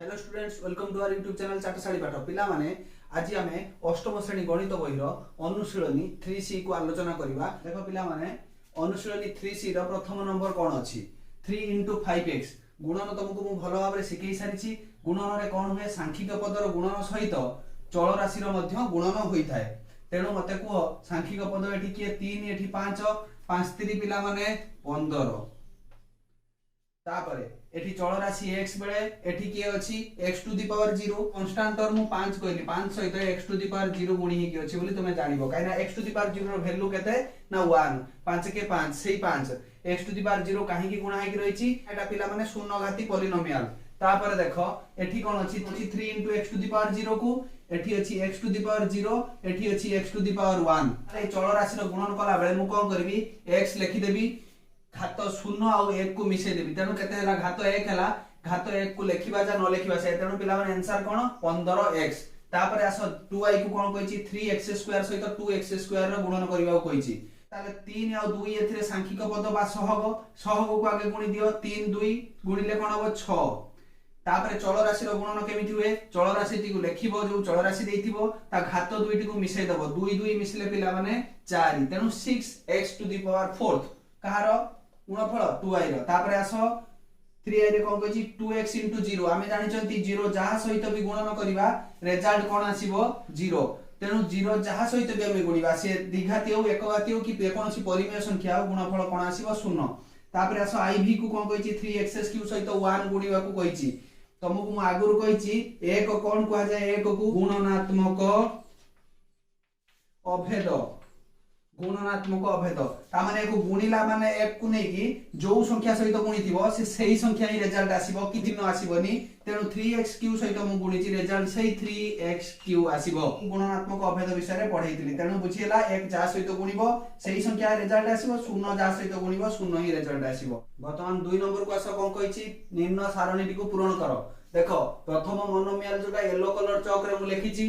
Hello students, welcome to our YouTube channel Chatshali Path. पिला माने आज आमे अष्टम श्रेणी गणित बहिर अनुशीलनी 3C को आलोचना करबा। देखो पिला माने अनुशीलनी 3C रो प्रथम नंबर कोन अछि 3 * 5x। गुणन तुमको मु भलो भाबरे सिखै सारिछि। गुणन रे कोन होय सांख्यिक पदर गुणन सहित चल राशि रो मध्य गुणन होई थाए। तेनु मते को सांख्यिक पद एठी के 3 एठी 5 5 3 पिला माने 15। तापरे एठी चल राशि x बेले एठी के अछि x to the power 0 constant term 5 कहली 5 सहित x टू द पावर 0 गुणी हे के अछि बोली तुमे जानिबो काइना x टू द पावर 0 रो वैल्यू केते ना 1 5 के 5 सेही 5 x टू द पावर 0 काहे की गुणा हे के रहिछि एटा पिला माने शून्य घाती पॉलिनोमियल। तापर देखो एठी कोन अछि 3 * x टू द पावर 0 को एठी अछि x टू द पावर 0 एठी अछि x टू द पावर 1। ए चल राशि रो गुणन कला बेले मु कोन करबी x लिखि देबी घात 0 और 1 को मिसे देबी। तेनु केते हला घात 1 हला घात 1 को लेखिबा जा न लेखिबा से तेनु पिला माने आंसर कोन 15x। तापर आसो 2y को कोन कहिछि 3x² सहित 2x² रो गुणन करिबा को कहिछि। ताले 3 और 2 एथिरे सांख्यिक पद बा सहग सहग को आगे गुणी दियो 3 2 गुणिले कोन हो 6। तापर चल राशि रो गुणन केमिति हुए चल राशि टी को लेखिबो जो चल राशि देइथिबो ता घात 2 टी को मिसै दबो 2 2 मिसले पिला माने 4 तेनु 6x टू द पावर 4 कहारो गुणफल 2y रो। तापर आसो 3y रे कोन कहिछि 2x * 0 आमे जानि चंती 0 जहा सहित भी गुणन करिबा रिजल्ट कोन आसीबो 0। तेनु 0 जहा सहित भी आमे गुणिबा से द्विघाती हो एकघाती हो कि कोनोसी परिमेय संख्या हो गुणफल कोन आसीबो 0। तापर आसो iv को कोन कहिछि 3x³ सहित 1 गुणिबा को कहिछि। तमको मु आगुर कहिछि एक कोन कहा जाय एक को गुणनात्मक अभेद गुणनात्मक अभेद ता माने एको गुणिला माने एक को नै कि जो संख्या सहित गुणिथिबो से सही संख्या ही रिजल्ट आसीबो कि दिन आसीबोनी। तेनु 3x³ सहित मु गुणिछि रिजल्ट सही 3x³ आसीबो। गुणनात्मक अभेद विषय रे पढैतिली तेनु बुझियला एक जा सहित गुणिबो सही संख्या रिजल्ट आसीबो शून्य जा सहित गुणिबो शून्य ही रिजल्ट आसीबो। वर्तमान 2 नंबर को आस कोन कहिछि निम्न सारणीटी को पूर्ण करो। देखो प्रथम मोनोमियल जोटा येलो कलर चौक रे मु लिखिछि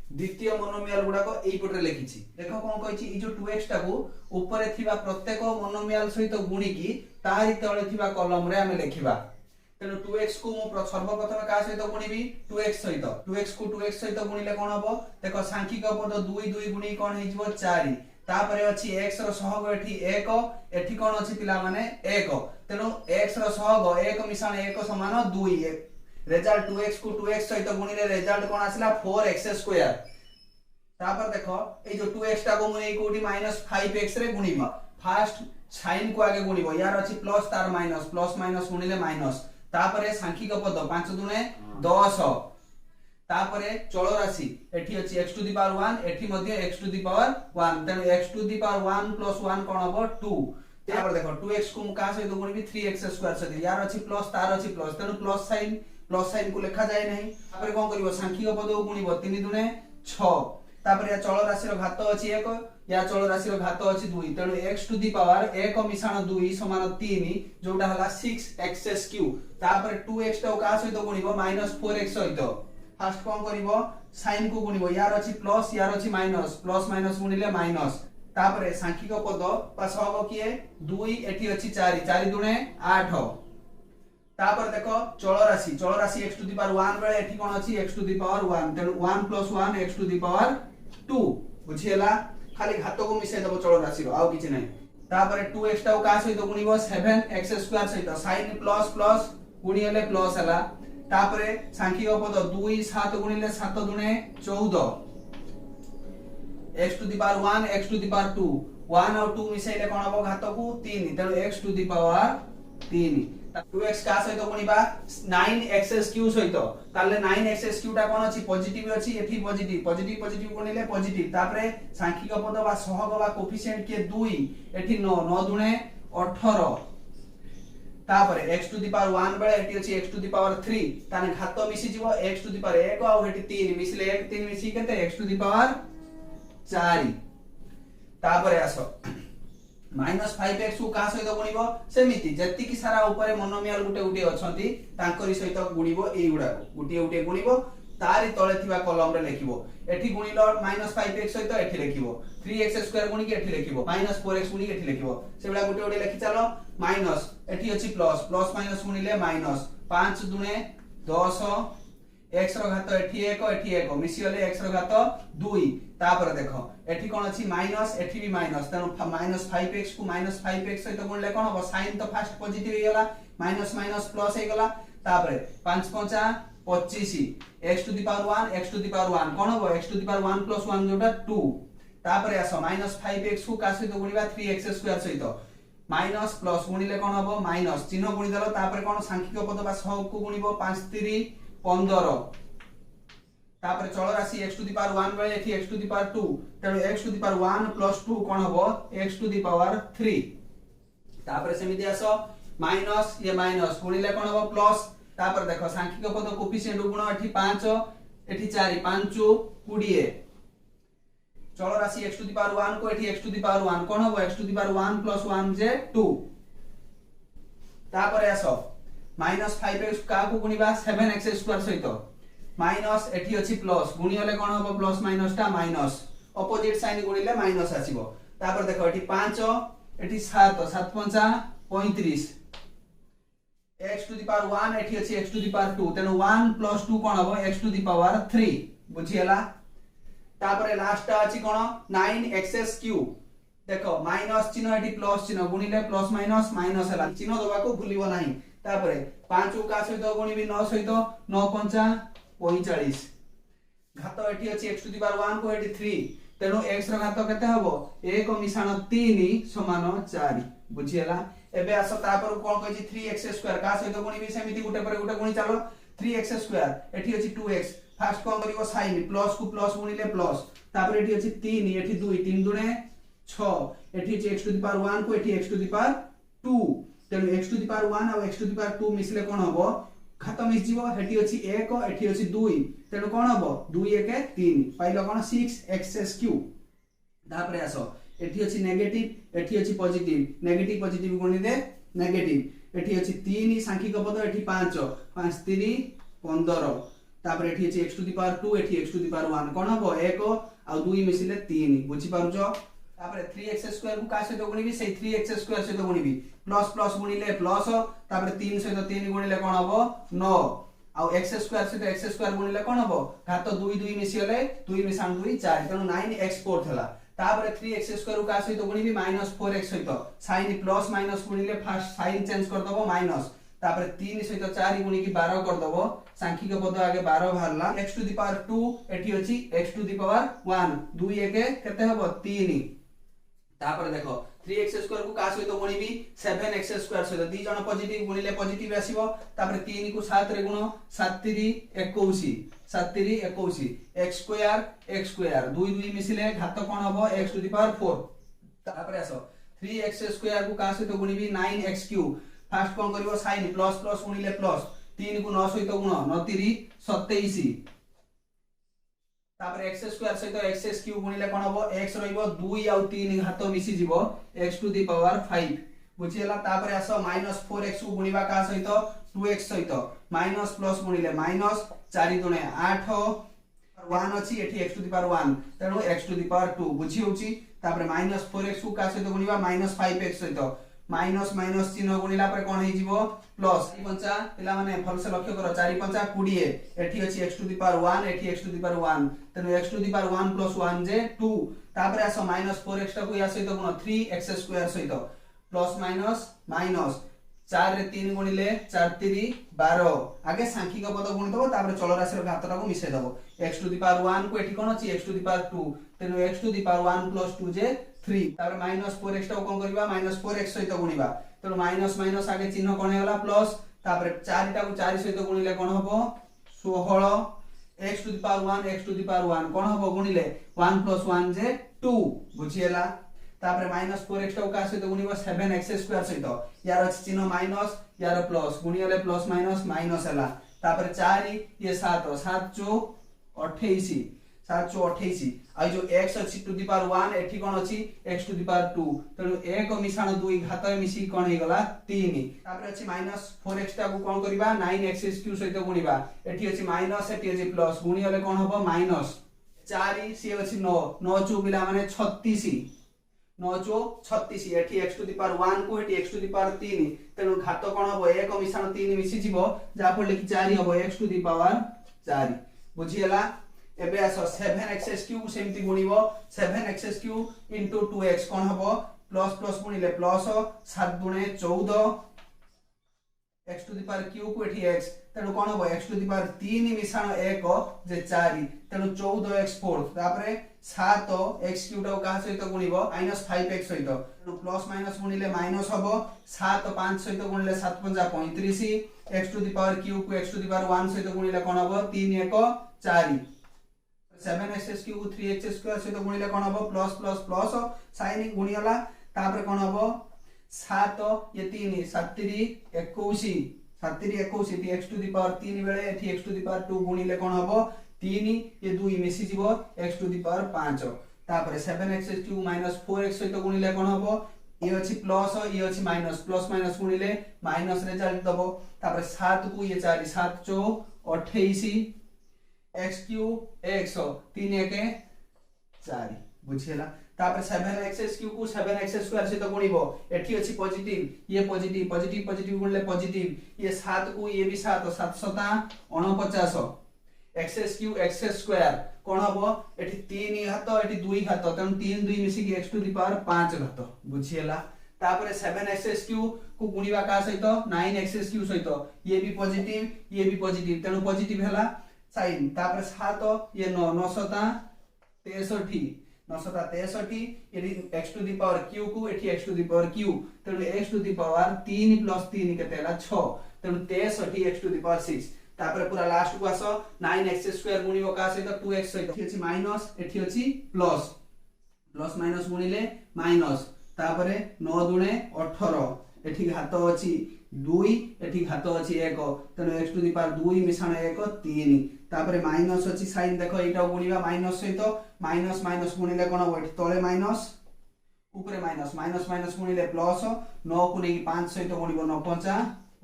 द्वितीय मोनोमियल गुडा को एई पटरे लिखिछि। देखो कोन कहिछि ई जो 2x टा को ऊपर थिबा प्रत्येक मोनोमियल सहित गुणी की तारि तळे थिबा कॉलम रे हमें लिखिबा। तेनु 2x को मु सर्वप्रथम का सहित गुणिबी 2x सहित 2x को 2x सहित गुणिले कोन हबो देखो सांख्यिक पद 2 2 गुणी कोन हे जिवो 4। तापरे अछि x रो सहग एठी 1 एठी कोन अछि पिला माने 1 तेनु x रो सहग 1 मिसाण 1 समान 2 रिजल्ट 2x को 2x सहित गुणिले रिजल्ट कोन आसिला 4x²। तापर देखो ए जो 2x टा को मुई कोठी -5x रे गुणिबी फर्स्ट साइन को आगे गुणिबो यार अछि प्लस तार माइनस प्लस माइनस गुणिले माइनस। तापरे सांख्यिक पद 5 दुने 10 तापरे चल राशि एठी अछि x टू द पावर 1 एठी मध्ये x टू द पावर 1 तेनु x टू द पावर 1 + 1 कोन हबो 2। तापर देखो 2x को का सहित गुणिबी 3x² सहित यार अछि प्लस तार अछि प्लस तेनु प्लस साइन को लिखा जाय नहीं। तापर कोन करिवो सांख्यिक पद को गुणिबो 3 दुने 6 तापर या चल राशि रो घात अछि 1 या चल राशि रो घात अछि 2 तेनु x टू द पावर 1 मिसाण 2 समान 3 जोटा हला 6x³ तापर 2x टा का सहित गुणिबो -4x सहित फर्स्ट कोन करिवो साइन को गुणिबो यार अछि प्लस यार अछि माइनस प्लस माइनस गुणिले माइनस। तापर सांख्यिक पद पा सहग किए 2 एठी अछि 4 4 दुने 8। तापर देखो चल राशि x टू द पावर 1 बेले एठी कोन अछि x टू द पावर 1 तेनु 1 + 1 x टू द पावर 2 बुझियला खाली घात को मिसे दबो चल राशि रो आउ किछ नै। तापर 2x टा का सहित गुणिबो 7x² सहित साइन प्लस प्लस गुणिले प्लस हला। तापर सांख्यिक पद 2 7 गुणिले 7 दुने 14 x to the power 1 x to the power 2 1 और 2 मिसेले कोन हबो घात को 3 तेनु x to the power 3 2x का सहित गुणिबा 9x³ सहित ताले 9x³ टा कोन अछि पॉजिटिव अछि एठी पॉजिटिव पॉजिटिव पॉजिटिव गुणिले पॉजिटिव। तापरे सांख्यिक पद बा सहग बा कोफिशिएंट के 2 एठी 9 9 दुने 18 तापरे x टू द पावर 1 बेले एठी अछि x टू द पावर 3 ताने घात मिसि जिवो x टू द पावर 1 और एठी 3 मिसले 1 3 मिसि केते x टू द पावर 4। तापरे आसो -5x को का सहित गुणिबो सेमिति जति की सारा ऊपर मोनोमियल गुटे गुटे अछंती तांकरी सहित गुणिबो एई गुडा गुटे गुटे गुणिबो तारि तळे थिबा कॉलम रे लिखिबो एठी गुणिलो -5x सहित एठी लिखिबो 3x² गुणी के एठी लिखिबो -4x गुणी के एठी लिखिबो सेबला गुटे गुटे लिखि चलो माइनस एठी अछि प्लस प्लस माइनस गुणिले माइनस 5 दुने 10 x रो घात एठी 1 मिसी गले x रो घात 2 तापर देखो एठी कोन अछि माइनस एठी भी माइनस तनो -5x को -5x सहित गुणले कोन हो साइन तो फर्स्ट पॉजिटिव हे गेला माइनस माइनस प्लस हे गेला तापर 5 5 25 x to the power 1 x to the power 1 कोन हो x टू द पावर 1 + 1 जोटा 2 तापर आसो -5x को का सहित गुणिबा 3x स्क्वायर सहित माइनस प्लस गुणिले कोन हो माइनस चिन्ह गुणी देलो तापर कोन सांख्यिक पद बा सहग को गुणिबो 5 3 15 तापर चल राशि x टू द पावर 1 बेले एठी x टू द पावर 2 तनो x टू द पावर 1 + 2 कोन हो x टू द पावर 3 तापर सेमिति आसो माइनस ये माइनस गुणिले कोन हो प्लस तापर देखो सांख्यिक पद कोफिशिएंट गुण एठी 5 एठी 4 5 20 चल राशि x टू द पावर 1 को एठी x टू द पावर 1 कोन हो x टू द पावर 1 + 1 जे 2 तापर आसो -5x का को गुणिबा 7x स्क्वायर सहित माइनस एठी अछि प्लस गुणी होले कोन हो प्लस माइनस टा माइनस ऑपोजिट साइन गुणिले माइनस आसीबो तापर देखो एठी 5 एठी 7 7 5 35 x टू द पावर 1 एठी अछि x टू द पावर 2 तेनो 1 + 2 कोन हो x टू द पावर 3 बुझियला तापर लास्ट अछि कोन 9x³ देखो माइनस चिन्ह एठी प्लस चिन्ह गुणिले प्लस माइनस माइनस हला चिन्ह दबा को भूलिबो नाही तापर 5 का सहित गुणिबी 9 सहित 9 5 45 घात एठी अछि x टू द पावर 1 को एठी 3 तेनो x रो घात केते हबो 1 मिसाण 3 समान 4 बुझियला एबे आस तापर कोन कहै छी 3x² का सहित गुणिबी सेमिति गुटे पर गुटे गुणी चालो 3x² एठी अछि 2x फर्स्ट कोन करिवो साइन प्लस को प्लस गुणिले प्लस तापर एठी अछि 3 एठी 2 3 दुने 6 एठी अछि x टू द पावर 1 को एठी x टू द पावर 2 तेनो x टू द पावर 1 और x टू द पावर 2 मिसले कोन हबो घात मिस जीवो हेटी अछि 1 एठी अछि 2 तेनो कोन हबो 2 1 3 पाइलो कोन 6x³ तापर आसो एठी अछि नेगेटिव एठी अछि पॉजिटिव नेगेटिव पॉजिटिव गुणी दे नेगेटिव एठी अछि 3 सांख्यिक पद एठी 5 5 3 15 तापर एठी अछि x टू द पावर 2 एठी x टू द पावर 1 कोन हबो 1 आ 2 मिसिले 3 बुझी पारुछो तापर 3x² को का सहित गुणिबी से 3x² सहित गुणिबी प्लस प्लस गुणिले प्लस तापर 3 सहित 3 गुणिले कोन हबो 9 आ x² सहित x² गुणिले कोन हबो घात 2 2 मिसिले 2 मिसाण 2 4 तेनो 9x4 थला तापर 3x² को का सहित गुणिबी -4x सहित साइन प्लस माइनस गुणिले फर्स्ट साइन चेंज कर दबो माइनस तापर 3 सहित 4 गुणी की 12 कर दबो सांख्यिक पद आगे 12 बाहरला x टू द पावर 2 एठी अछि x टू द पावर 1 2 1 केते हबो 3 तापर देखो 3x² को का सहित गुणिबी 7x² सहित दी जण पॉजिटिव गुणिले पॉजिटिव आसीबो तापर 3 को 7 रे गुण 7 3 21 7 3 21 x² 2 2 मिसिले घात कोन हबो x टू द पावर 4 तापर आसो 3x² को का सहित गुणिबी 9x³ फर्स्ट कोन करिवो साइन प्लस प्लस गुणिले प्लस 3 को 9 सहित गुण 9 3 27 तापर x² सहित x³ गुणिले कोन हबो x रहइबो 2 आ 3 घात मिसि जीवो x टू द पावर 5 बुझियला तापर आसो -4x को गुणिबा का सहित 2x सहित माइनस प्लस गुणिले माइनस 4 दुने 8 1 अछि एठी x टू द पावर 1 तेनो x टू द पावर 2 बुझि होउची तापर -4x को का सहित गुणिबा -5x सहित माइनस माइनस चिन्ह गुणिला पर कोन हे जीवो प्लस 5 पिला माने फल से लक्ष्य करो 4 5 20 एठी अछि x टू द पावर 1 एठी x टू द पावर 1 तनो x टू द पावर 1 + 1 जे 2 तापर आसो -4x टा को या सहित गुण 3x² सहित प्लस माइनस माइनस 4 रे 3 गुणिले 4 3 12 आगे सांख्यिक पद गुणी दबो तापर चल राशि रो घातटा को मिसे दबो x टू द पावर 1 को एठी कोन अछि x टू द पावर 2 तनो x टू द पावर 1 + 2 जे 3 तापर -4x टा कोन करबा -4x सहित गुणिबा तनो माइनस माइनस आगे चिन्ह कोन हेला प्लस तापर 4 टा को 4 सहित गुणिले कोन हबो 16 x to the power 1 x to the power 1 कोन हबो गुणिले 1 + 1 जे 2 बुझियला तापर -4x टा का सहित गुणिबो 7x² सहित यार अछि चिन्ह माइनस यार प्लस गुणिले प्लस माइनस माइनस हला तापर 4 ये 7 7 चो 28 7 चो 28 आ जो x अछि टू द पावर 1 एठी कोन अछि x टू द पावर 2 तनो 1 मिसाण 2 घात मिसी कोन हे गला 3 तापर अछि -4x टा को कोन करबा 9x³ सहित गुणिबा एठी अछि माइनस एठी अछि प्लस गुणिले कोन हबो माइनस 4 सी अछि 9 9 चो बिला माने 36 9 चो 36 एठी x टू द पावर 1 को एठी x टू द पावर 3 तेणु घात कोन हबो 1 मिश्रण 3 मिसी जीवो जा फल कि 4 हबो x टू द पावर 4 बुझियला एबे आसो 7x क्यूब सेमति गुणिबो 7x क्यूब इनटू 2x कोन हबो प्लस प्लस गुणिले प्लस 7 गुणे 14 x to the power cube को एठी x तेणु कोन हबो x टू द पावर 3 मिश्रण 1 जे 4 तेणु 14x4 तापरे 7x क्यूब टा का सहित गुणिबो -5x सहित तेणु प्लस माइनस गुणिले माइनस हबो 7 5 सहित गुणिले 7 5 35 x to the power cube को x टू द पावर 1 सहित गुणिले कोन हबो 3 1 4 7x क्यूब को 3x स्क्वायर सहित गुणिले कोन हबो प्लस प्लस प्लस साइन गुणियला तापर कोन हबो 7 ये 3 7 3 21 7 3 21 टी x टू द पावर 3 बेले एठी x टू द पावर 2 गुणिले कोन हबो 3 ये 2 मिसी जीवो x टू द पावर 5 तापर 7x क्यूब -4x सहित गुणिले कोन हबो ये अछि प्लस ये अछि माइनस प्लस माइनस गुणिले माइनस रिजल्ट दबो तापर 7 को ये 4 7 चो 28 x क्यूब x 3 1 4 बुझियला तापर 7x क्यूब को 7x स्क्वायर से तो गुणिबो एठी अछि पॉजिटिव ये पॉजिटिव पॉजिटिव पॉजिटिव गुणले पॉजिटिव ये 7 को ये भी 7 7 7 49 x क्यूब x स्क्वायर कोन हबो एठी 3 घात एठी 2 घात तन 3 2 मिसी x टू द पावर 5 घात बुझियला तापर 7x क्यूब को गुणिबा का सहित 9x क्यूब सहित ये भी पॉजिटिव तेनु पॉजिटिव हला साइन तापर 7 ये 9 9 63 963 यदि x to the power q को एठी x to the power q तेनु x to the power 3 plus 3 केते हला 6 तेनु 63 x टू द पावर 6 तापर पूरा लास्ट को आसो 9x स्क्वायर गुणिबो का सहित 2x सहित एठी अछि माइनस एठी अछि प्लस प्लस माइनस गुणिले माइनस तापर 9 दुणे 18 एठी घात अछि 2 एठी घात अछि 1 तेनु x टू द पावर 2 मिश्रण 1 3 तापर माइनस अछि साइन देखो एटा गुणिबा माइनस सहित माइनस माइनस गुणिले कोन हो एठी तळे माइनस ऊपरे माइनस माइनस माइनस गुणिले प्लस 9 को नेकी 5 सहित गुणिबो 9 5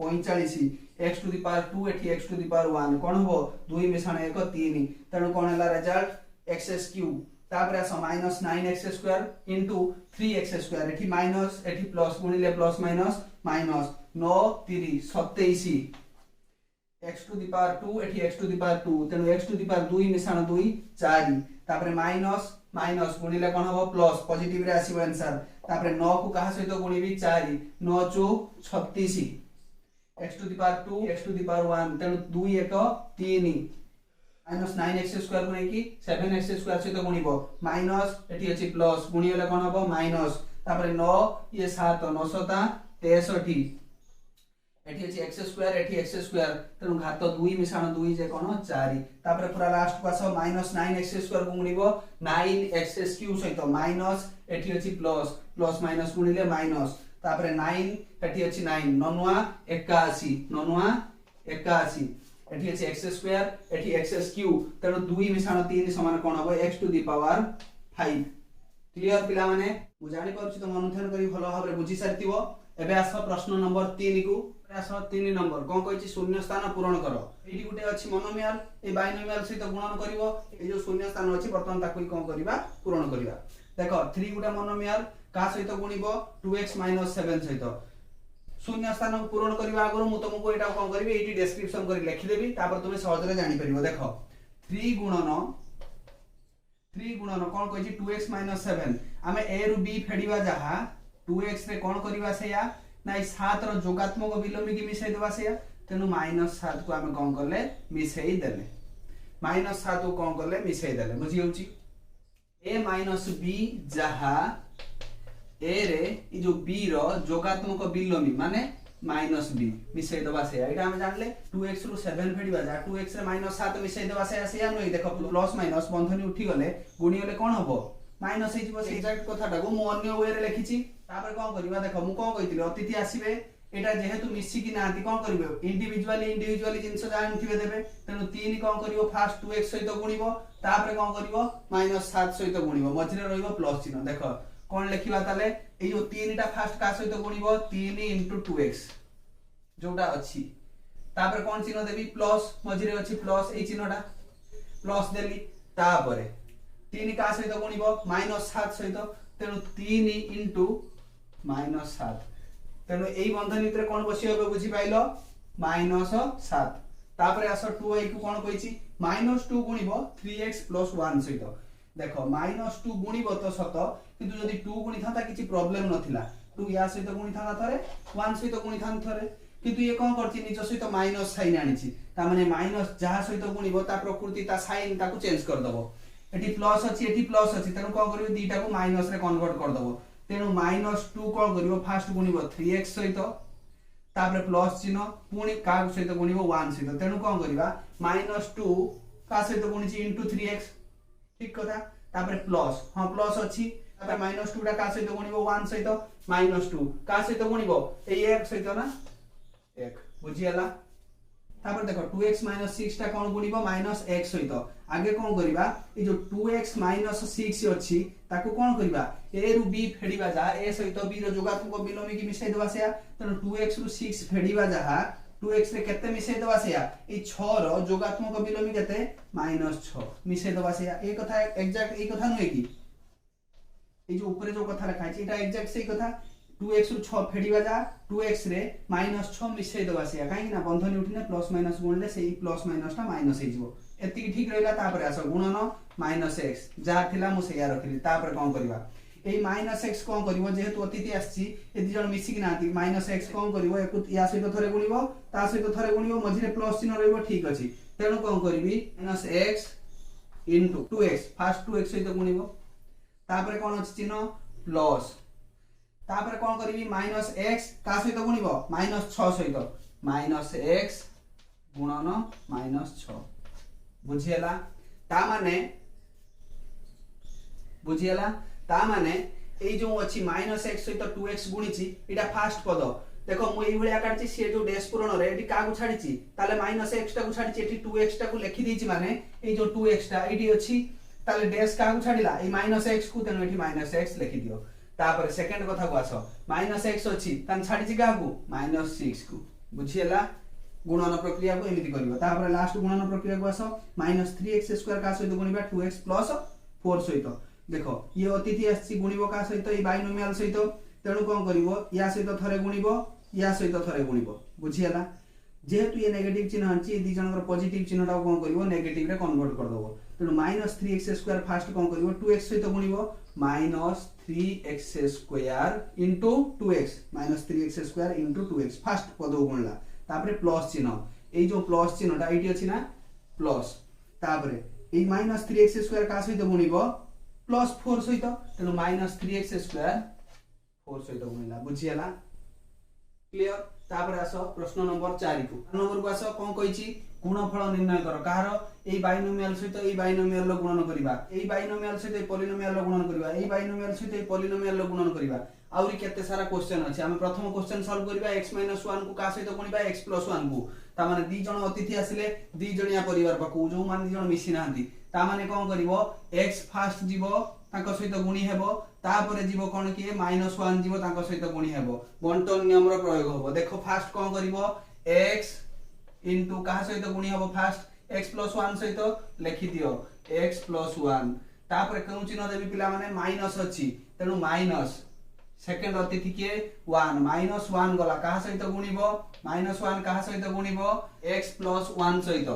45 x टू द पावर 2 एठी x टू द पावर 1 कोन हो 2 मिश्रण 1 3 तेनु कोन हला रिजल्ट x क्यूब तापर आस minus 9x square into 3x square एठी माइनस एठी प्लस गुणिले plus minus minus 9 3 27 x to the power 2 एठी x टू द पावर 2 तेनु x टू द पावर 2 मिश्रण 2 4 तापर माइनस माइनस गुणिले कोन हो प्लस पॉजिटिव रे आसीबो आंसर तापर 9 को कहा सहित गुणिबी 4 9 चो 36 x to the power 2 x to the power 1 तेनु 2 1 3 माइनस 9x स्क्वायर गुणे की 7x स्क्वायर सहित गुणिबो माइनस एठी अछि प्लस गुणिले कोन हबो माइनस तापर 9 ये 7 9 63 एठी अछि x स्क्वायर एठी x स्क्वायर तेनु घात 2 मिश्रण 2 जे कोन 4 तापर पूरा लास्ट पास माइनस 9x स्क्वायर गुणिबो 9x क्यूब सहित माइनस एठी अछि प्लस प्लस माइनस गुणिले माइनस तापर 9 एठी अछि 9 9 81 9 81 एठी अछि x स्क्वायर एठी x क्यूब तेनु 2 मिश्रण 3 समान कोन हबो x to the power 5 clear पिला माने मु जानि परछि त अनुध्यान करी भलो भाबरे बुझी सारतिबो एबे आस प्रश्न नंबर 3 को आस 3 नंबर कोन कहछि शून्य स्थान पूरण करो एठी गुटे अछि मोनोमियल ए बाइनोमियल सहित गुणन करिवो ए जो शून्य स्थान अछि वर्तमान ताकू कोन करिबा पूरण करिबा देखो 3 गुटे मोनोमियल का सहित गुणिबो 2x 7 सहित शून्य स्थान पूरण करिबा आगरो मु तुमको एटा कोन करिबे एठी डिस्क्रिप्शन करी लिखि देबी तापर तुमे सहज रे जानि परिबो देखो 3 गुणन कोन कहछि 2x 7 आमे a रु b फेडिबा जहा 2x रे कोन करिबा सेया नाइ 7 रो जोगात्मक विलोमी की मिसै देबा सेया तेनु -7 को आमे कोन करले मिसै देले -7 को कोन करले मिसै देले बुझि होउची a b जहा a रे ई जो b रो जोगात्मक विलोमी माने -b मिसै देबा सेया एटा हम जानले 2x रु 7 फेडिबा जा 2x रे -7 मिसै देबा सेया नै देखो प्लस माइनस बंधनी उठी गले गुणी होले कोन हबो माइनस हे जिवो एग्जैक्ट कथाटा को मु अन्य वे रे लिखिची तापर कोन करबा देखो मु कोन कहितले अतिथि आसीबे एटा जेहेतु मिसी कि नांती कोन करबे इंडिविजुअली जिंस जानथिबे देबे तेनु 3 कोन करिवो फास्ट 2x सहित गुणिबो तापर कोन करिवो -7 सहित गुणिबो मझिरे रहइबो प्लस चिन्ह देखो कोन लिखिबा ताले ए जो 3 टा फास्ट का सहित गुणिबो 3 * 2x जोटा अछि तापर कोन चिन्ह देबी प्लस मझिरे अछि प्लस ए चिन्हटा प्लस देली तापर 3 का सहित गुणिबो -7 सहित तेणु 3 इंटू -7 तेणु एई बंधनी भितर कोन बसी होबे बुझी पाइलो -7 तापर आस 2y को कोन कहिछि -2 गुणिबो 3x + 1 सहित देखो -2 गुणिबो तो सत किंतु जदी 2 गुणी थाता किछि प्रॉब्लम नथिला 2 या सहित गुणी थाता थरे 1 सहित गुणी थान थरे किंतु ये कोन करछि निज सहित माइनस साइन आनिछि ता माने माइनस जहा सहित गुणिबो ता प्रकृति ता साइन ताकू चेंज कर दबो एटी प्लस अछि एटी प्लस अछि तेणु कोन करिवो दीटा को माइनस रे कन्वर्ट कर दबो तेणु -2 कोन करिवो फास्ट गुणिबो 3x सहित तापर प्लस चिन्ह पुणी का सहित गुणिबो 1 सहित तेणु कोन करिवा -2 का सहित गुणिछि इनटू 3x ठीक कथा तापर प्लस हां प्लस अछि तापर -2 टा का सहित गुणिबो 1 सहित -2 का सहित गुणिबो ए 1 सहित ना 1 बुझियला तापर देखो 2x - 6 टा कोन गुणिबो -x सहित आगे कोन करिवा ए जो 2x - 6 अछि ताको कोन करिवा a रु b फेडिबा जा a सहित b रो जोगात्मक बिलोमी की मिसै दवा सेया तनो 2x रु 6 फेडिबा जा 2x रे केते मिसै दवा सेया ए 6 रो जोगात्मक बिलोमी केते -6 मिसै दवा सेया ए कथा एग्जैक्ट ए कथा नय की ए जो ऊपर जो कथा लिखा छै एटा एग्जैक्ट सही कथा 2x रु 6 फेडिबा जा 2x रे -6 मिसै दवा सेया काहे कि ना बंधनी उठिने प्लस माइनस गुणले सेही प्लस माइनस टा माइनस हे जिवो एति ठीक रहला तापर आस गुणन -x जा थिला मु सेया रखिली तापर कोन करबा ए -x कोन करबो जेहेतु अतिथि आछि ए दि जण मिसिक नाती -x कोन करबो एक या सहित थरे गुणिबो ता सहित थरे गुणिबो मझिरे प्लस चिन्ह रहइबो ठीक अछि तेणु कोन करबी -x * 2x फास्ट 2x सहित गुणिबो तापर कोन अछि चिन्ह प्लस तापर कोन करबी -x का सहित गुणिबो -6 सहित -x गुणन -6 बुझियला ता माने ए जो अछि -x सहित 2x गुणिछि एटा फास्ट पद देखो मु एई भलिया काटछि से जो डेस पूरण रे एटी का को छाडिछि ताले -x टा को छाडिछि एटी 2x टा को लिखि दिछि माने ए जो 2x टा एटी अछि ताले डेस का को छाडिला ए -x को तेनो एटी -x लिखि दियो तापर सेकंड कथा को आसो -x अछि तन छाडिछि का को -6 को बुझियला गुणन प्रक्रिया को एमिति करबो तापर लास्ट गुणन प्रक्रिया को आसो -3x² का सहित गुणिबा 2x + 4 सहित देखो ये अतिथि आछि गुणिबो का सहित ए बाइनोमियल सहित तेणु कोन करिवो या सहित थरे गुणिबो या सहित थरे गुणिबो बुझियला जेहेतु ये नेगेटिव चिन्ह अछि दि जनकर पॉजिटिव चिन्हटा कोन करिवो नेगेटिव रे कन्वर्ट कर दबो तेणु -3x² फास्ट कोन करिवो 2x सहित गुणिबो -3x² into 2x -3x² into 2x fast पद गुणला तापरे प्लस चिन्ह ए जो प्लस चिन्हटा एटी अछि ना प्लस तापरे ए -3x² का सहित गुणिबो +4 सहित तेणु -3x² 4 सहित गुणिला बुझियला क्लियर तापर आसो प्रश्न नंबर 4 को नंबर को आसो कोन कहिछि गुणफल निर्णय कर कार ए बाइनोमियल सहित ए बाइनोमियल लो गुणन करिबा ए बाइनोमियल सहित ए पॉलिनोमियल लो गुणन करिबा ए बाइनोमियल सहित ए पॉलिनोमियल लो गुणन करिबा आउरी केते सारा क्वेश्चन अछि हम प्रथम क्वेश्चन सॉल्व करिबा x - 1 को का सहित गुणिबा x + 1 को ता माने दी जण अतिथि आसिले दी जणिया परिवार पाकू जो मान दी जण मिसि नांती ता माने कोन करिवो x फास्ट जीवो ताको सहित गुणी हेबो तापरे जीवो कोन कि -1 जीवो ताको सहित गुणी हेबो बंटन नियम रो प्रयोग होबो देखो फास्ट कोन करिवो x इनटू का सहित गुणी हेबो फास्ट x + 1 सहित लिखि दियो x + 1 तापरे कोन चिन्ह देबी पिला माने माइनस अछि तेनु माइनस सेकंड अतिथि के 1 -1 गला का सहित गुणिबो -1 का सहित गुणिबो x + 1 सहित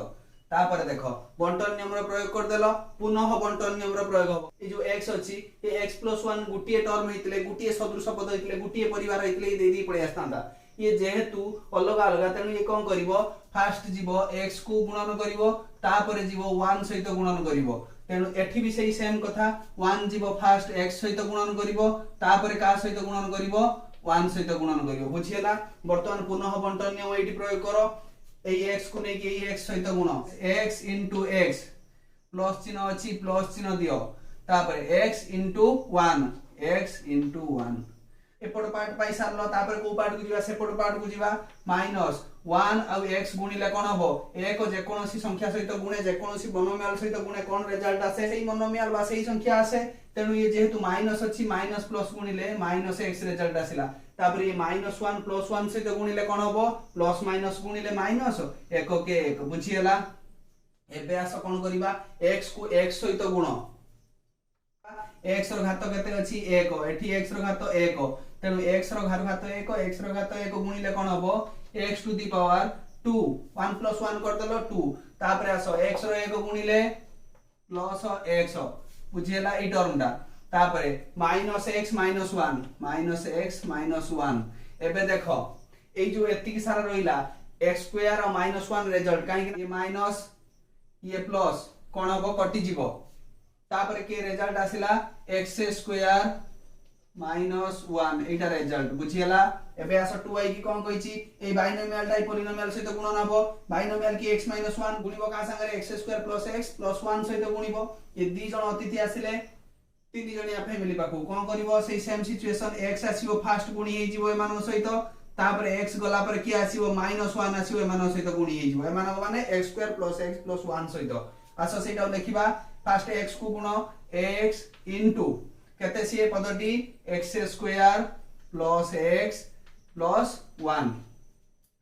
तापर देखो बंटन नियम रो प्रयोग कर देलो पुनः बंटन नियम रो प्रयोग हो ए जो x अछि ए x + 1 गुटिए टर्म हेतले गुटिए सदृश पद हेतले गुटिए परिवार हेतले दे दी पळे आस्तांता ये जेहेतु अलग अलग तेनु ये कोन करिवो फास्ट जीवो x को गुणन करिवो तापर जीवो 1 सहित गुणन करिवो तेनु एठी भी सही सेम कथा 1 जीवो फास्ट x सहित गुणन करिवो तापर का सहित गुणन करिवो 1 सहित गुणन करिवो बुझियला वर्तमान पुनः बंटन नियम एठी प्रयोग करो ए x को नै कि x सहित गुण x * x प्लस चिन्ह अछि प्लस चिन्ह दियो तापर x * 1 x * 1 एपट पार्ट पाई सारलो तापर को पार्ट को जिवा सेपट पार्ट को जिवा -1 आ x गुणिले कोन हबो एक जे कोनोसी संख्या सहित गुणे जे कोनोसी मोनोमियल सहित गुणे कोन रिजल्ट आसे सेही मोनोमियल बा सेही संख्या आसे तेनु ये जेहेतु माइनस अछि माइनस प्लस गुणिले -x रिजल्ट आसिला तापर ये -1 + 1 सहित गुणिले कोन हबो प्लस माइनस गुणिले माइनस एक के एक बुझियला एबे आस कोन करिबा x को x सहित गुण x रो घात केते अछि 1 एठी x रो घात 1 तेनु x रो घात 1 x रो घात 1 गुणिले कोन हबो x टू द पावर 2 1 + 1 कर देलो 2 तापर आसो x रो 1 गुणिले प्लस x बुझियला ई टर्मटा तापर -x -1 -x -1 एबे देखो ए जो एतिकी सारा रहिला x² और -1 रिजल्ट काहे कि ये माइनस ये प्लस कोन हबो कटि जीवो तापर के रिजल्ट आसिला x² -1 एटा रिजल्ट बुझियला एबे आसो 2y की कोन कहिची ए बाइनोमियल टाइप पॉलिनोमियल सहित गुणन हबो बाइनोमियल की x - 1 गुणिबो का संगे x² + x + 1 सहित गुणिबो ये दी जण अतिथि आसिले तीन जणिया फैमिली पाखु कोन करिवो सेही सेम सिचुएशन x आसीबो फास्ट गुणी हे जीवो एमानो सहित तापर x गला पर की आसीबो -1 आसीबो एमानो सहित गुणी हे जीवो एमानो माने x² + x + 1 सहित आसो सेटा देखिबा फास्ट x को गुण x इनटू केते से पदटी x² + x + 1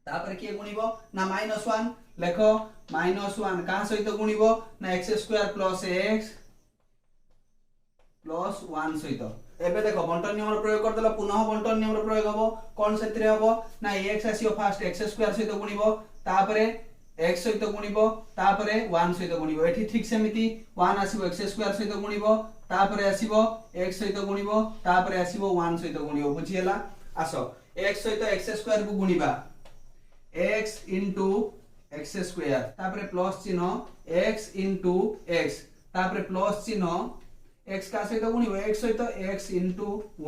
तापर के गुणिबो ना -1 लेखो -1 का सहित गुणिबो ना x² + x + 1 सहित एबे देखो बंटन नियम प्रयोग कर देला पुनः बंटन नियम प्रयोग हबो कोन सेत्रे हबो ना x आसीओ फास्ट x² सहित गुणिबो तापरे x सहित गुणिबो तापरे 1 सहित गुणिबो एठी ठीक सेमिति 1 आसीबो x² सहित गुणिबो तापरे आसीबो x सहित गुणिबो तापरे आसीबो 1 सहित गुणिबो बुझियला आसो x सहित x² को गुणिबा x * x² तापरे प्लस चिन्ह x * x तापरे प्लस चिन्ह x का सहित गुणिबो x सहित x *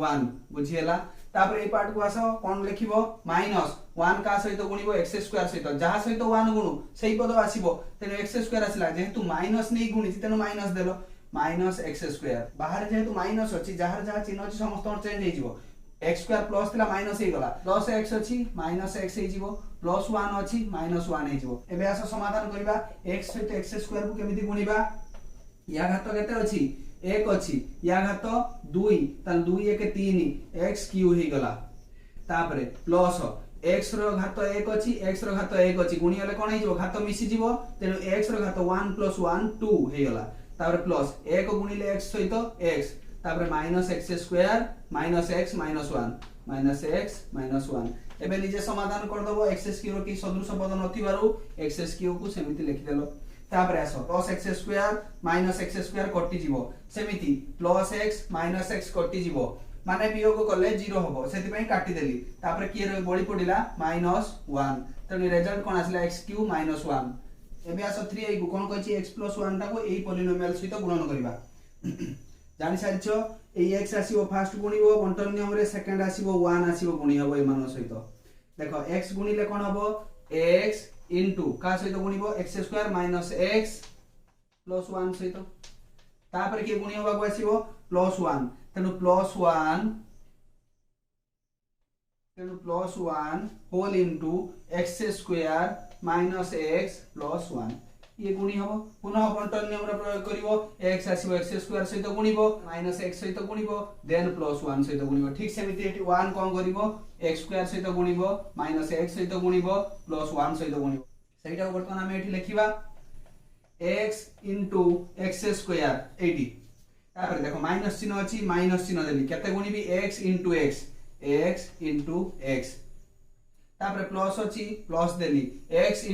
1 बुझियला तापर ए पार्ट को आसो कोन लिखिबो -1 का सहित गुणिबो x² सहित जहा सहित 1 गुणु सेही पद आसीबो तेनो x² आसिला जेहेतु माइनस नै गुणि तेनो माइनस देलो -x² बाहर जेहेतु माइनस अछि जहार जहा चिन्ह अछि समस्त चेंज हे जिवो x² प्लस थिला माइनस हे गला प्लस x अछि -x हे जिवो +1 अछि -1 हे जिवो एबे आसो समाधान करिबा x सहित x² को केमिति गुणिबा या घात केते अछि 1 अछि या घात 2 तन 2 1 3 x³ हे गला तापरे प्लस x रो घात 1 अछि x रो घात 1 अछि गुणी हले कोन हे जिवो घात मिसि जिवो तेनो x रो घात 1 + 1 2 हे गला तापरे प्लस 1 गुणिले x सहित x तापरे -x² -x -1 -x -1 एबे निजे समाधान कर दबो x³ की सदृश पद नथिबारु x³ को सेमिति लिखि देलो तापरे आसो +x² -x² कटि जीवो सेमिति +x -x कटि जीवो माने वियोग करले 0 हबो सेति पई काटि देली तापरे की बळी पडिला -1 तनी रिजल्ट कोन आसिला x³ -1 एबे आसो 3a को कोन कहछि x + 1 टा को एई पॉलिनोमियल सहित गुणन करबा जानि सारिछो एई x आसीबो फास्ट गुणिबो बंटन नियम रे सेकंड आसीबो 1 आसीबो गुणी हबो ए मान सहित देखो x गुणिले कोन हबो x इनटू का सहित गुणिबो x² -x + 1 सहित तापर के गुणी हबा आसीबो +1 तेनु +1 होल इनटू x² -x + 1 ये गुणी हबो पुनः बंटन नियम रे प्रयोग करिवो x आसीबो x² सहित गुणिबो -x सहित गुणिबो देन +1 सहित गुणिबो ठीक सेमिति एटी 1 कोन करिवो x² सहित गुणिबो -x सहित गुणिबो +1 सहित गुणिबो सेटा वर्तमान हम एठी लिखिबा x * x² एटी तापर देखो माइनस चिन्ह अछि माइनस चिन्ह देली केते गुणिबी x * x तापर प्लस अछि प्लस देली x *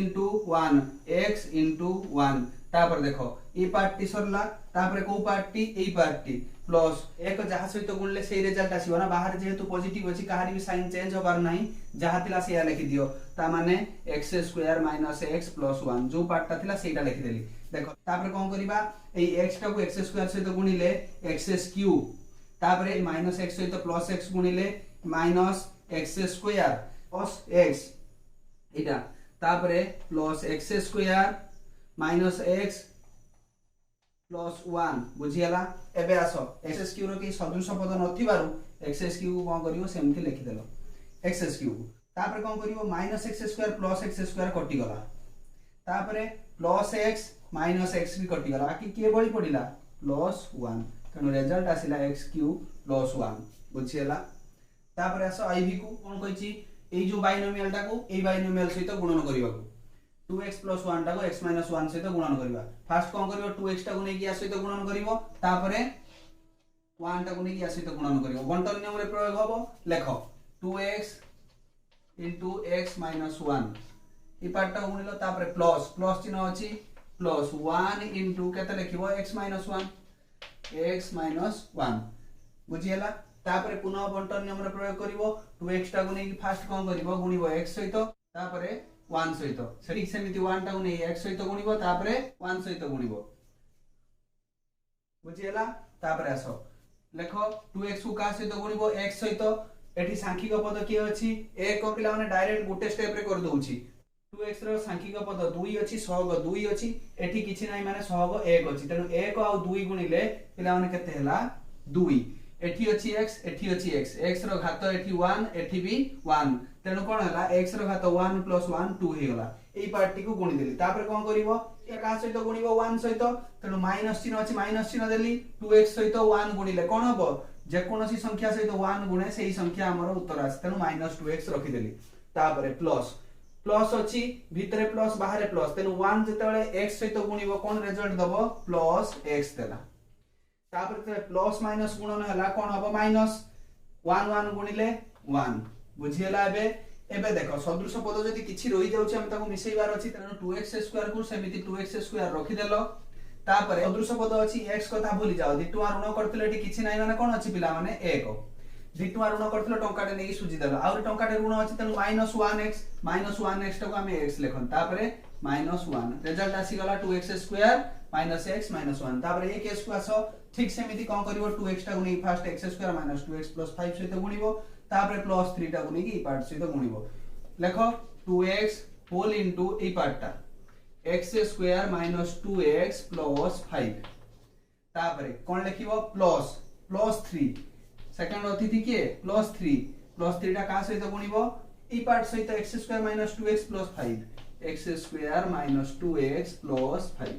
1 तापर देखो ई पार्टी सरला तापर को पार्टी एई पार्टी प्लस एक जहा सहित गुणले सेही रिजल्ट आसीबो ना बाहर जेहेतु पॉजिटिव अछि कहारी भी साइन चेंज होबार नाही जहा थिला सेया लिखि दियो ता माने x² -x + 1 जो पार्टटा थिला सेटा लिखि देली देखो तापर कोन करिबा एई x टा को x² सहित गुणिले x³ तापर ए -x सहित +x गुणिले -x² x एटा तापरे +x² -x +1 बुझियला एबे आसो x³ रो की सदृश पद नथिबारु x³ को कोन करिवो सेमथि लिखि देलो x³ तापरे कोन करिवो -x² +x² कटि गला तापरे +x -x भी कटि गला बाकी के बळी पडिला +1 तनो रिजल्ट आसिला x³ +1 बुझियला तापरे आसो आईवी को कोन कहिची एई जो बाइनोमियल टा को एई बाइनोमियल सहित गुणन करिबा को 2x + 1 टा को x - 1 सहित गुणन करिबा फास्ट कोन करिवो 2x टा को नै कि सहित गुणन करिवो तापरे 1 टाको नहीं या सहित गुणन करियो बंटन नियम रे प्रयोग हबो लेखो 2x into x minus 1 ई पार्ट टा गुणिलो तापर प्लस प्लस चिन्ह अछि प्लस 1 into केते लिखिबो x minus 1 बुझियला तापर पुनः बंटन नियम रे प्रयोग करिवो 2x टा को नहीं फास्ट कोन करिवो गुणिवो x सहित तापर 1 सहित सेठी सेमिति 1 टा को नहीं x सहित गुणिवो तापर 1 सहित गुणिवो बुझियला तापर आसो लेखो 2x को का सहित गुणिवो x सहित एठी सांख्यिक पद की अछि एक पिला माने डायरेक्ट गुटे स्टेप रे कर दोउची 2x रो सांख्यिक पद 2 अछि सहग 2 अछि एठी किछि नाही माने सहग 1 अछि तेनु 1 आ 2 गुणिले पिला माने केते हला 2 एठी अछि x एठी अछि x x रो घात एठी 1 एठी भी 1 तेनु कोन हला x रो घात 1 + 1 2 हे गला एई पार्टी को गुणी देली तापर कोन करिवो ए का सहित गुणिवो 1 सहित तेनु माइनस चिन्ह अछि माइनस चिन्ह देली 2x सहित 1 गुणिले कोन हबो जे कोनोसी संख्या सहित 1 गुणे सेही संख्या हमर उत्तर आसी तेनु -2x रखि देली तापर प्लस प्लस अछि भितरे प्लस बाहरे प्लस तेनु 1 जेतेबेले x सहित गुणिवो कोन रिजल्ट दबो +x देला तापर ते प्लस माइनस गुणन हला कोन हबो माइनस 1 1 गुणिले 1 बुझियला एबे देखो सदृश पद जदी किछि रहि जाउछि हम ताको मिसैबार अछि तेनु 2x² को सेमिति 2x² रखि देलो तापर सदृश पद अछि x कथा भूली जाओ दिटुआ ऋण करथिले एठी किछि नाही माने कोन अछि पिला माने 1 दिटुआ ऋण करथिले टंकाटे नेकी सुजी देलो आउर टंकाटे ऋण अछि तेनु -1x टाको हम x लेखन तापर -1 रिजल्ट आसी गला 2x² -x -1 तापर एक s को आसो ठीक सेमिति कोन करिवो 2x टाको नै फास्ट x² -2x + 5 सहित गुणिवो तापर +3 टाको नै की पार्ट सहित गुणिवो लेखो 2x होल इनटू ए पार्टटा x² - 2x + 5 तापर कोन लिखिवो +3 सेकंड अतिथि के +3 टा का सहित गुणिवो ई पार्ट सहित x² - 2x + 5 x² - 2x + 5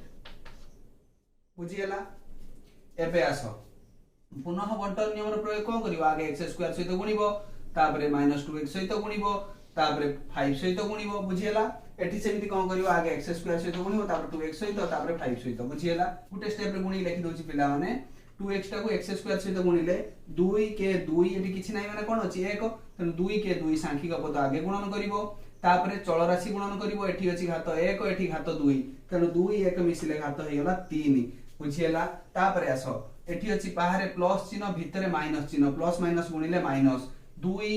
बुझियला एबे आसो पुनः बंटन नियम रो प्रयोग कोन करिवो आगे x² सहित गुणिवो तापर -2x सहित गुणिवो तापर 5 सहित गुणिवो बुझियला एठी सेमिति कोन करिवो आगे x² सहित गुणिवो तापर 2x सहित तापर 5 सहित बुझियला गुटे स्टेप रे गुणी लिखि दोछि पिला माने 2x टा को x² सहित गुणिले 2 के 2 एठी किछि नाही माने कोन अछि 1 तन 2 के 2 सांख्यिक पद आगे गुणन करिवो तापर चल राशि गुणन करिवो एठी अछि घात 1 एठी घात 2 तन 2 1 मिसिले घात हे गला 3 बुझियला तापर आसो एठी अछि बाहरे प्लस चिन्ह भितरे माइनस चिन्ह प्लस माइनस गुणिले माइनस 2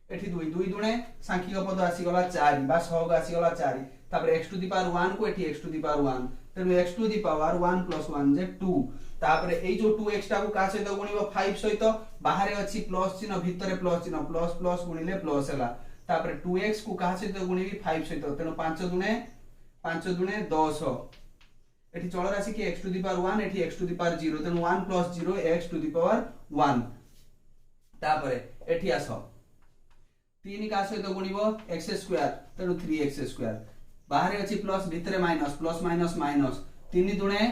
एठी 2 2 दुणे सांख्यिक पद आसी गला 4 बा सहग आसी गला 4 तापर x⁻1 को एठी x⁻1 तेनु x⁻1 + 1 जे 2 तापर एई जो 2x टा को का सहित गुणिवो 5 सहित बाहरे अछि प्लस चिन्ह भितरे प्लस चिन्ह प्लस प्लस गुणिले प्लस हला तापर 2x को का सहित गुणिवि 5 सहित तेनु 5 दुणे 10 एठी चल राशि के x⁻1 एठी x⁻0 तेनु 1 + 0 x⁻1 तापर एठी आसो 3 का सहित गुणिवो x² तेनु 3x² बाहरे अछि प्लस भितरे minus plus minus minus 3 दुणे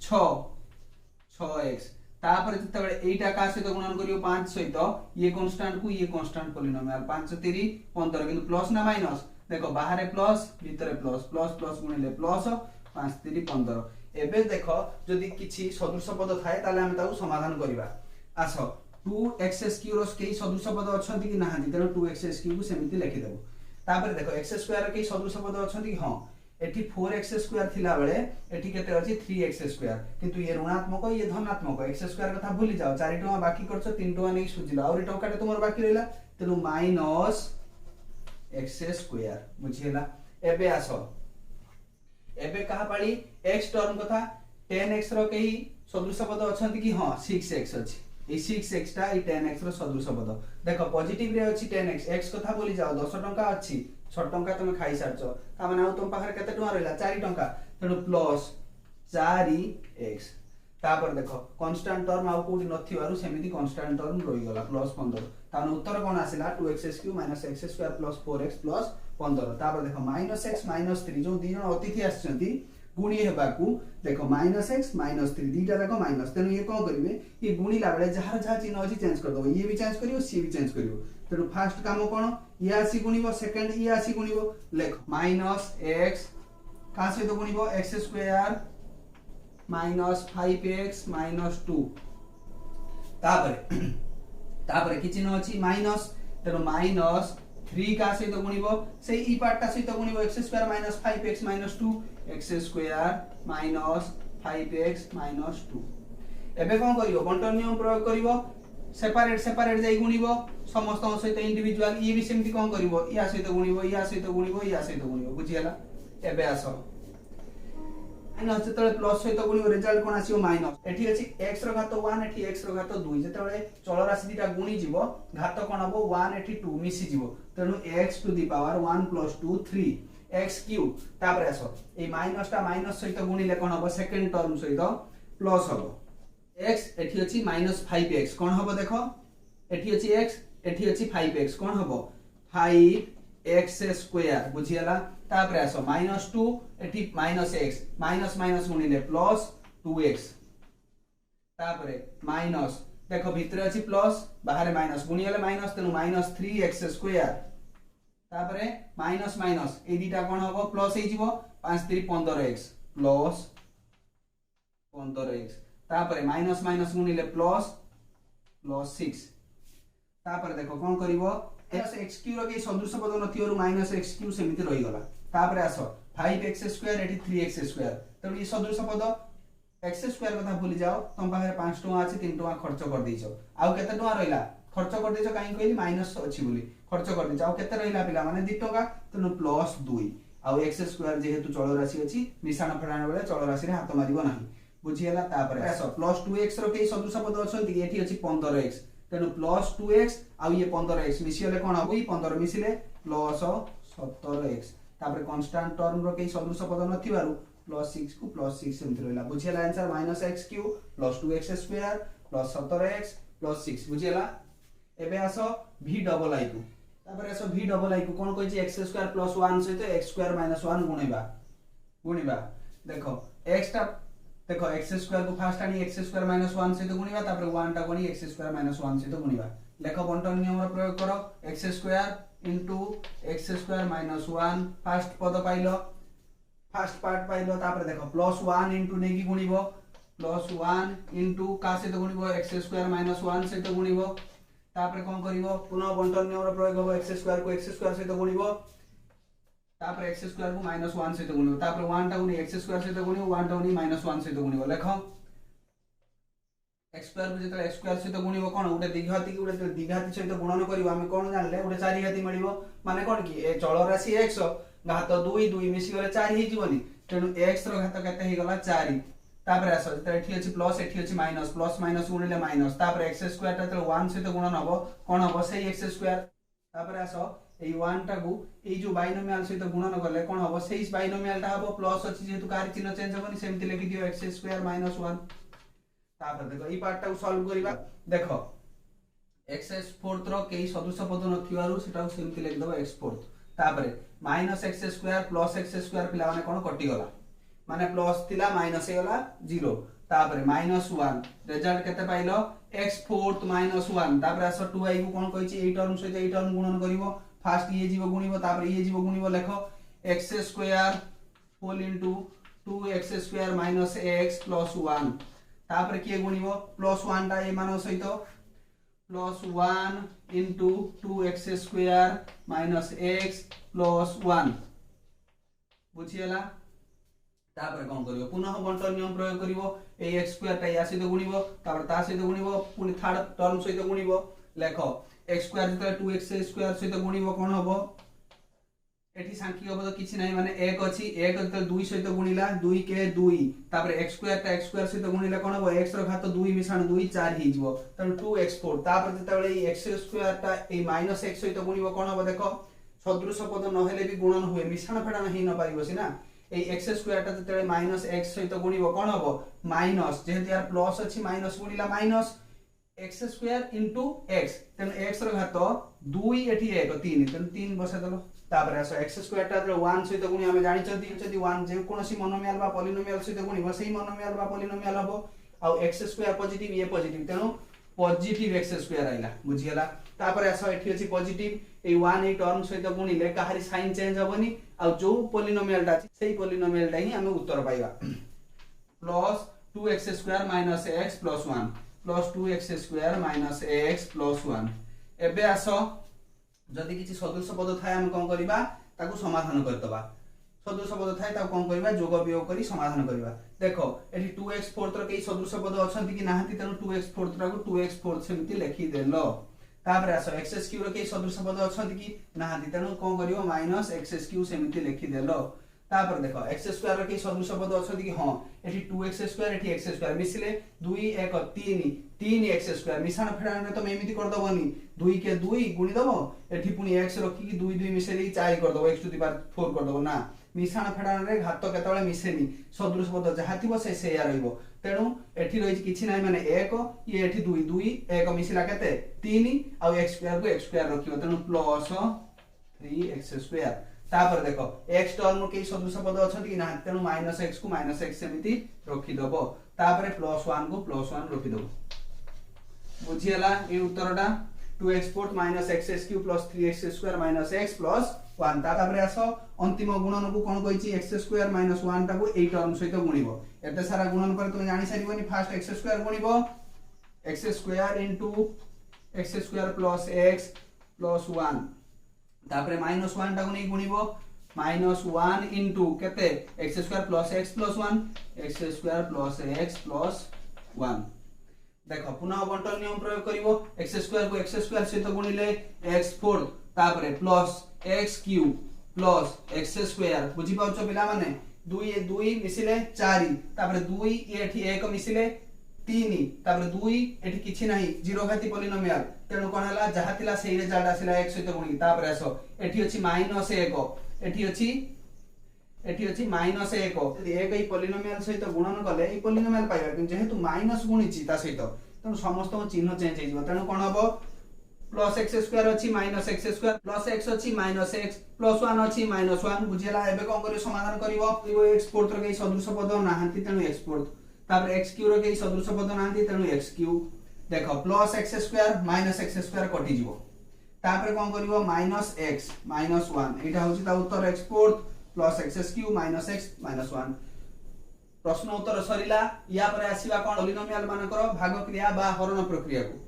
6x तापर जतबे एटा का सहित गुणन करियो 5 सहित ये कांस्टेंट को ये कांस्टेंट पॉलिनोमियल 5 3 15 किंतु प्लस ना माइनस देखो बाहरे प्लस भितरे प्लस प्लस प्लस गुणिले प्लस 5 3 15 एबे देखो जदी किछि सदृश पद थाए ताले हम ताऊ समाधान करिवा आसो 2x³ रो केई सदृश पद अछंती कि नाहंती तेनो 2x³ को सेमिति लिखि देबो तापर देखो x² केई सदृश पद अछंती हां एठी 4x² थिला बेले एठी केते अछि 3x² किंतु ये ऋणात्मक ये धनात्मक x² कथा भूली जाओ 4 टका बाकी करछ 3 टका नै सुजिला और टकाटे तुमर बाकी रहला तेनु -x² बुझियला एबे आसो एबे कहा पाली x टर्म कथा 10x रो केही सदृश पद अछंती कि हां 6x अछि ए 6x टा ए 10x रो सदृश पद देखो पॉजिटिव रे अछि 10x x कथा बोली जाओ 10 टका अछि 6 टका तुम खाई सारछो ता माने आ तुम पाखरे केते टका रहला 4 टका तेनु प्लस 4x तापर देखो कांस्टेंट टर्म आ कोडी नथिबारु सेमिति कांस्टेंट टर्म रहि गला प्लस 15 ता उत्तर कोन आसिला 2x³ - x² + 4x + 15 तापर देखो -x - 3 जो दी जण अतिथि आछंती गुणी हेबाकू देखो -x -3 दीटा देखो माइनस तेनु ये कोन करिवे ये गुणीला बेले जहार जहा चिन्ह अछि चेंज कर दबो ये भी चेंज करिवो सी भी चेंज करिवो तेनु फर्स्ट काम कोन ये आसी गुणीबो सेकंड ये आसी गुणीबो लेखो -x का सहित गुणीबो x² - 5x - 2 तापरे तापरे कि चिन्ह अछि माइनस तेनो माइनस 3 का सहित गुणिबो से ई पार्टटा सहित गुणिबो x square minus 5x minus 2 x square minus 5x minus 2 एबे कोन करियो बंटन नियम प्रयोग करियो सेपरेट सेपरेट जाई गुणिबो समस्त सहित इंडिविजुअल ई भी सेमति कोन करिवो या सहित गुणिबो या सहित गुणिबो या सहित गुणिबो बुझियला एबे आसो माइनस जतले प्लस सहित गुणिबो रिजल्ट कोन आसीओ माइनस एठी अछि x रो घात 1 एठी x रो घात 2 जतले चल राशि दिटा गुणी जीवो घात कोन हबो 1 एठी 2 मिसी जीवो तेनु x to the power 1 + 2 3 x cube तापर आसो ए माइनस ता माइनस सहित गुणिले कोन हबो सेकंड टर्म सहित प्लस हबो x एठी अछि -5x कोन हबो देखो एठी अछि x एठी अछि 5x कोन हबो 5x स्क्वायर बुझियला तापर आसो -2 एठी -x माइनस माइनस गुणिले प्लस 2x तापर माइनस देखो भितर अछि प्लस बाहर माइनस गुणिले माइनस तेनु -3x स्क्वायर तापर माइनस माइनस ए दिटा कोन हबो प्लस हे जिवो 5 3 15x प्लस 15x तापर माइनस माइनस गुणिले प्लस 6 तापर देखो कोन करिवो x क्यूब रो के सदृश पद नथिवरु -x क्यूब सेमिति रहि गला तापर आसो 5x स्क्वायर एठी 3x स्क्वायर तब ई सदृश पद x स्क्वायर कथा भूली जाओ तुम पाखे 5 टका अछि 3 टका खर्च कर दिछो आउ केते टका रहिला खर्च कर दिछो काई कहली माइनस अछि बोली खर्च कर दिछो आउ केते रहिला पिला माने 2 टका तनु प्लस 2 आउ x स्क्वायर जेहेतु चल राशि अछि मिश्रण फेडाण बेले चल राशि रे हाथ मारिबो नाही बुझियला तापर आसो प्लस 2x रो के सदृश पद अछंती एठी अछि 15x तेनु प्लस 2x आउ ये 15x मिसिले कोन हबो ई 15 मिसिले प्लस 17x तापर कांस्टेंट टर्म रो के सदृश पद नथिबारु प्लस 6 को प्लस 6 सेमति रहला बुझियला answer -x cube plus 2x square plus 17x plus 6 बुझियला एबे आसो v डबल i को तापर आसो v डबल i को कोन कहै छी x स्क्वायर प्लस 1 सहित x स्क्वायर माइनस 1 गुणिबा देखो x टा देखो x स्क्वायर को फास्ट आनी x स्क्वायर माइनस 1 सहित गुणिबा तापर 1 टा गुणी x स्क्वायर माइनस 1 सहित गुणिबा लेखो बंटन नियम रो प्रयोग करो x square into x square minus 1 fast पद पाइलो फास्ट पार्ट पाइलो तापर देखो प्लस 1 into नेकी गुणिबो प्लस 1 into का सहित गुणिबो x स्क्वायर माइनस 1 सहित गुणिबो तापर कोन करिवो पुनः बंटन नियम रो प्रयोग होबो x स्क्वायर को x स्क्वायर सहित गुणिबो तापर x स्क्वायर को -1 सहित गुणिबो तापर 1 टा गुणी x स्क्वायर सहित गुणिबो 1 टा गुणी -1 सहित गुणिबो लेखो x स्क्वायर को जेतले x स्क्वायर सहित गुणिबो कोन उडे द्विघाती को उडे द्विघाती सहित गुणन करिवो हम कोन जानले उडे चारि घाती मिलिबो माने कोन की ए चल राशि x घात 2 2 मिसी गले 4 हि जीवनी तेनु x रो घात केते हि गला 4 तापर आसो जेतले एठी अछि प्लस एठी अछि माइनस प्लस माइनस गुणिले माइनस तापर x स्क्वायर ता 1 सहित गुणन हबो कोन हबो सेही x स्क्वायर तापर आसो ए 1 टा को ए जो बाइनोमियल सहित गुणन करले कोन हबो सेही बाइनोमियल टा हबो प्लस अछि जेहेतु कार चिन्ह चेंज हबनी सेमति लिखि दियो x स्क्वायर माइनस 1 तापर देखो ई पार्ट टा सॉल्व करिबा देखो x फोर्थ रो के सदृश पद नथिवारु सेटा सेमति लिखि दबो x फोर्थ तापर -x square plus x square पिला माने कोन कटि गला माने प्लस थिला माइनस हे गला 0 तापर -1 रिजल्ट केते पाइलो x फोर्थ -1 तापर आसो 2i को कोन कहै छी ए टर्म सहित ए टर्म गुणन करिवो फास्ट ये जीव गुणिबो तापर ये जीव गुणिबो लेखो x square whole into 2x square minus x plus 1 तापर के गुणिबो प्लस 1 टा ए मानो सहित plus 1 into 2x square minus x plus 1 बुझियला तापर कोन करिवो पुनः बंटन नियम प्रयोग करिवो ए x स्क्वायर टा या सहित गुणिबो तापर ता सहित गुणिबो पुनी थर्ड टर्म सहित गुणिबो लेखो x स्क्वायर जतले 2x स्क्वायर सहित गुणिबो कोन हबो एठी सांख्यिक पद किछि नै माने 1 अछि 1 जतले 2 सहित गुणिला 2 के 2 तापर x स्क्वायर ता x स्क्वायर सहित गुणिले कोन हबो x रो घात 2 मिश्रण 2 4 हि जिवो तन 2x4 तापर जतले x स्क्वायर ता ए माइनस x सहित गुणिबो कोन हबो देखो सदृश पद न हेले भी गुणन हुए मिश्रण फेडाण हि न पारिबो सिना ए x स्क्वायर ता जतले माइनस x सहित गुणिबो कोन हबो माइनस जेहेतु यार प्लस अछि माइनस गुणिला minus x square into x तन x रो घात 2 एठी 1 3 तन 3 बसा दलो तापर आसो x स्क्वायर ता 1 सहित गुणी हम जानि छथि यदि 1 जे कोनोसी मोनोमियल बा पॉलिनोमियल सहित गुणिबो सेही मोनोमियल बा पॉलिनोमियल हबो आ x स्क्वायर पॉजिटिव ये पॉजिटिव तेनु पॉजिटिव x स्क्वायर आइला बुझियला तापर आसो एठी अछि पॉजिटिव ए 1 ए टर्म सहित गुणिले काहारी साइन चेंज हबनी आ जो पॉलिनोमियल ता सेही पॉलिनोमियल ता ही हम उत्तर पाइबा plus 2x square minus x plus 1 plus 2x² minus x plus 1 एबे आसो जदि किछि सदृश पद थाए हम कोन करबा ताकू समाधान करतबा सदृश पद थाए ताकू कोन करबा जोग वियोग करी समाधान करबा देखो एठी 2x4 रो केई सदृश पद अछंती कि नाहंती तेनु 2x4 ताकू 2x4 सेमति लिखि देलो तापर आसो x³ रो केई सदृश पद अछंती कि नाहंती तेनु कोन करियो माइनस x³ सेमति लिखि देलो तापर देखो x² रो केई सदृश पद अछंती कि हां एठी 2x² एठी x² मिसिले 2 1 3 3x² मिसाण फेडाण रे तो एमिति कर दबनी 2 के 2 गुणी दबो एठी पुनी x रखी कि 2 2 मिसेली 4 कर दबो x टू द पावर 4 कर दबो ना मिसाण फेडाण रे घात केतବେଳେ मिसेनी सदृश पद जहा थिबो से सेया रहइबो तेनु एठी रहि किछि नै माने 1 ये एठी 2 2 1 मिसिला केते 3 आ x² को x² रखिबो तेनु प्लस 3x² तापर देखो x टर्म के सदृश पद अछंती कि ना तेनु माइनस x को माइनस x सेमिति रखि दबो तापर प्लस 1 को प्लस 1 रखि दबो बुझियला ए उत्तरटा 2x4 minus x³ plus 3x² minus x plus 1 तापर आसो अंतिम गुणन को कोन कहिछि x² माइनस 1 टा को ए टर्म सहित गुणिबो एते सारा गुणन पर तुम जानि सारिबोनी फास्ट x² गुणिबो x² x² plus x plus 1 तापर माइनस 1 टा को नै गुणिबो माइनस 1 इनटू केते x² plus x plus 1 x² plus x plus 1 देखो पुनः बंटन नियम प्रयोग करिवो x² को x² सहित गुणिले x4 तापर प्लस x³ प्लस x² बुझी पाउछो पिला माने 2 2 मिसिले 4 तापर 2 एठी 1 मिसिले 3 तापर 2 एठी किछि नाही जीरो घाती पॉलिनोमियल तेनु कोन हला जहा थिला सेही रिजल्ट आसिला x सहित गुणी तापर आसो एठी अछि माइनस 1 एठी अछि माइनस 1 यदि एक ही पॉलिनोमियल सहित गुणन कले ई पॉलिनोमियल पाइबा कि जेहेतु माइनस गुणिछि ता सहित तेनु समस्त चिन्ह चेंज हे जिवो तेनु कोन हबो प्लस x² अछि माइनस x² प्लस x अछि माइनस x प्लस 1 अछि माइनस 1 बुझियला एबे कोन करियो समाधान करिवो x4 रो के सदृश पद नाहंती तेनु x4 तापर x³ रो के सदृश पद नाहंती तेनु x³ देखो प्लस x² माइनस x² कटि जिवो तापर कोन करिवो माइनस x माइनस 1 एटा होछि ता उत्तर x4 plus x³ minus x minus 1 प्रश्न उत्तर सरिला या पर आसीबा कोन पॉलिनोमियल मानकर भाग क्रिया बा हरण प्रक्रिया को